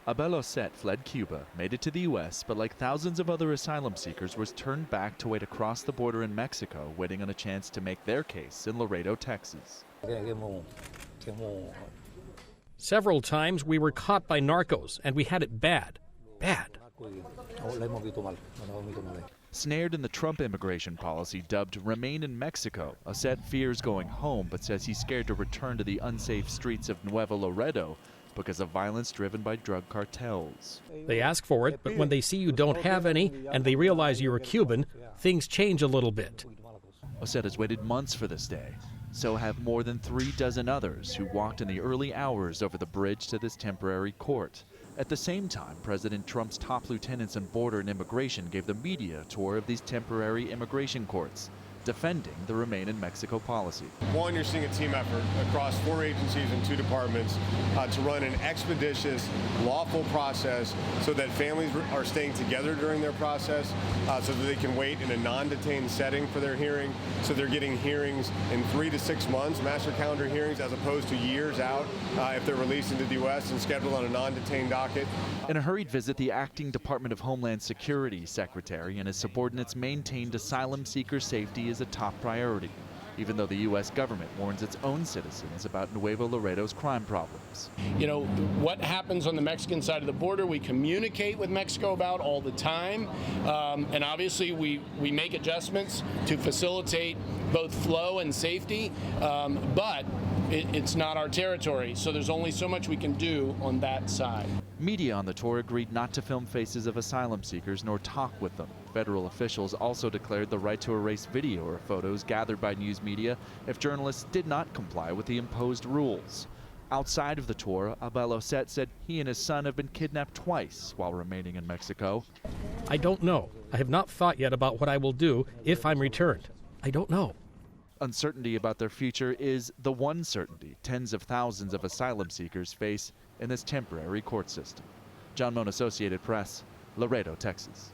Abel Oset fled Cuba, made it to the U.S., but like thousands of other asylum seekers, was turned back to wait across the border in Mexico, waiting on a chance to make their case in Laredo, Texas. Several times we were caught by narcos, and we had it bad. Bad. Snared in the Trump immigration policy dubbed Remain in Mexico, Oset fears going home but says he's scared to return to the unsafe streets of NUEVO Laredo because of violence driven by drug cartels. They ask for it, but when they see you don't have any and they realize you're a Cuban, things change a little bit. Oset has waited months for this day. So have more than 36 others who walked in the early hours over the bridge to this temporary court. At the same time, President Trump's top lieutenants on border and immigration gave the media a tour of these temporary immigration courts, defending the Remain in Mexico policy. One, you're seeing a team effort across 4 agencies and 2 departments to run an expeditious, lawful process so that families are staying together during their process, so that they can wait in a non-detained setting for their hearing, so they're getting hearings in 3 to 6 months, master calendar hearings, as opposed to years out if they're released into the U.S. and scheduled on a non-detained docket. In a hurried visit, the acting Department of Homeland Security Secretary and his subordinates maintained asylum seeker safety is a top priority, even though the U.S. government warns its own citizens about NUEVO Laredo's crime problems. You know, what happens on the Mexican side of the border, we communicate with Mexico about all the time, and obviously we make adjustments to facilitate both flow and safety, but it's not our territory, so there's only so much we can do on that side. Media on the tour agreed not to film faces of asylum seekers nor talk with them. Federal officials also declared the right to erase video or photos gathered by news media if journalists did not comply with the imposed rules. Outside of the tour, Abel Oset said he and his son have been kidnapped twice while remaining in Mexico. I don't know. I have not thought yet about what I will do if I'm returned. I don't know. Uncertainty about their future is the one certainty tens of thousands of asylum seekers face in this temporary court system. John Moan, Associated Press, Laredo, Texas.